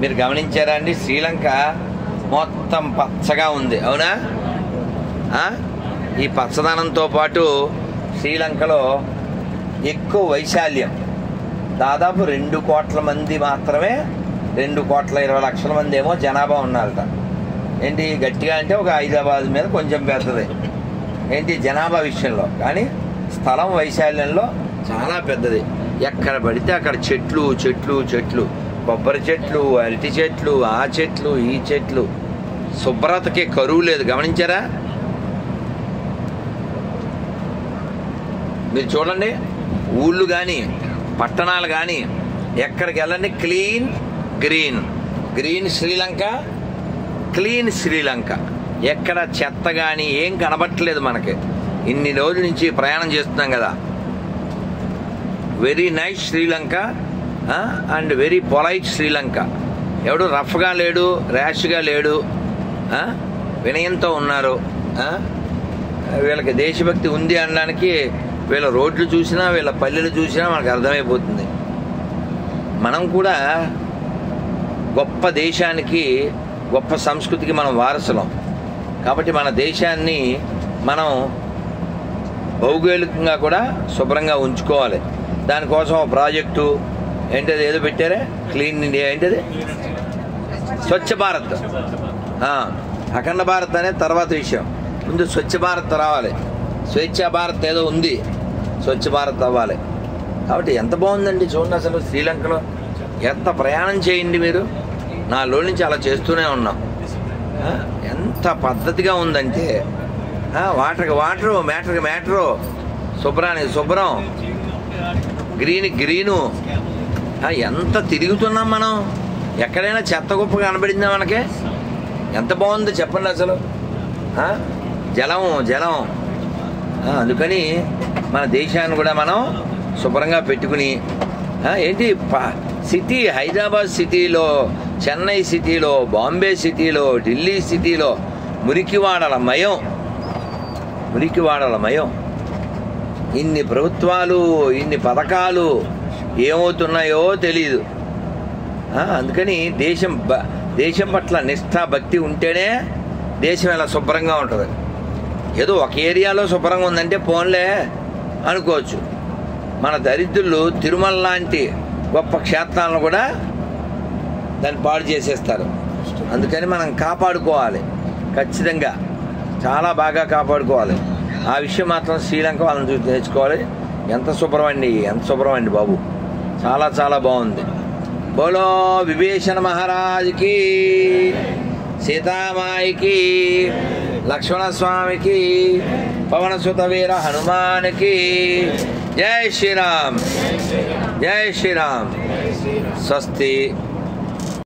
మీరు గమనించారా అండి? శ్రీలంక మొత్తం పచ్చగా ఉంది, అవునా? ఈ పచ్చదనంతో పాటు శ్రీలంకలో ఎక్కువ వైశాల్యం, దాదాపు 2 కోట్ల మంది మాత్రమే, 2,20,00,000 మంది ఏమో జనాభా ఉన్నారట. ఏంటి గట్టిగా అంటే ఒక హైదరాబాద్ మీద కొంచెం పెద్దది ఏంటి జనాభా విషయంలో, కానీ స్థలం వైశాల్యంలో చాలా పెద్దది. ఎక్కడ పడితే అక్కడ చెట్లు చెట్లు చెట్లు, కొబ్బరి చెట్లు, అరటి చెట్లు, ఆ చెట్లు ఈ చెట్లు. శుభ్రతకి కరువు లేదు, గమనించారా? మీరు చూడండి, ఊళ్ళు కానీ పట్టణాలు కానీ ఎక్కడికి వెళ్ళండి clean green, green Sri Lanka, clean Sri Lanka. ఎక్కడ చెత్త కానీ ఏం కనబట్టలేదు మనకి. ఇన్ని రోజుల నుంచి ప్రయాణం చేస్తున్నాం కదా. Very nice Sri Lanka and very polite Sri Lanka. ఎవడు రఫ్గా లేడు, ర్యాష్గా లేడు, వినయంతో ఉన్నారు. వీళ్ళకి దేశభక్తి ఉంది అనడానికి వీళ్ళ రోడ్లు చూసినా వీళ్ళ పల్లెలు చూసినా మనకు అర్థమైపోతుంది. మనం కూడా గొప్ప దేశానికి, గొప్ప సంస్కృతికి మనం వారసులం. కాబట్టి మన దేశాన్ని మనం భౌగోళికంగా కూడా శుభ్రంగా ఉంచుకోవాలి. దానికోసం ప్రాజెక్టు ఏంటది, ఏదో పెట్టారే, క్లీన్ ఇండియా, ఏంటది స్వచ్ఛ భారత్. అఖండ భారత్ అనేది తర్వాత విషయం, ముందు స్వచ్ఛ భారత్ రావాలి. స్వేచ్ఛ భారత్ ఏదో ఉంది, స్వచ్ఛ భారత్ అవ్వాలి. కాబట్టి ఎంత బాగుందండి చూడండి. అసలు శ్రీలంకలో ఎంత ప్రయాణం చేయండి మీరు, 4 రోజుల నుంచి అలా చేస్తూనే ఉన్నాం. ఎంత పద్ధతిగా ఉందంటే వాటర్కి వాటరు, మ్యాటర్కి మ్యాటరు, శుభ్రానికి శుభ్రం, గ్రీన్కి గ్రీను. ఎంత తిరుగుతున్నాం మనం. ఎక్కడైనా చెత్త గొప్ప కనబడిందా మనకి? ఎంత బాగుందో చెప్పండి అసలు. జలం జలం. అందుకని మన దేశాన్ని కూడా మనం శుభ్రంగా పెట్టుకుని ఏంటి సిటీ, హైదరాబాద్ సిటీలో, చెన్నై సిటీలో, బాంబే సిటీలో, ఢిల్లీ సిటీలో మురికివాడల మయం, మురికివాడల మయం. ఇన్ని ప్రభుత్వాలు, ఇన్ని పథకాలు ఏమవుతున్నాయో తెలియదు. అందుకని దేశం పట్ల నిష్ఠ, భక్తి ఉంటేనే దేశం ఇలా శుభ్రంగా ఉంటుంది. ఏదో ఒక ఏరియాలో శుభ్రంగా ఉందంటే పోన్లే అనుకోవచ్చు. మన దరిద్రులు తిరుమల లాంటి గొప్ప క్షేత్రాలను కూడా దాన్ని పాడు చేసేస్తారు. అందుకని మనం కాపాడుకోవాలి, ఖచ్చితంగా చాలా బాగా కాపాడుకోవాలి. ఆ విషయం మాత్రం శ్రీలంక వాళ్ళని చూసి నేర్చుకోవాలి. ఎంత శుభ్రమండి, ఎంత శుభ్రమండి బాబు, చాలా చాలా బాగుంది. బోలో విభీషణ మహారాజుకి, సీతామాయికి, లక్ష్మణ స్వామికి, పవన సుత వీర హనుమానికి. జై శ్రీరామ్, జై శ్రీరామ్. స్వస్తి.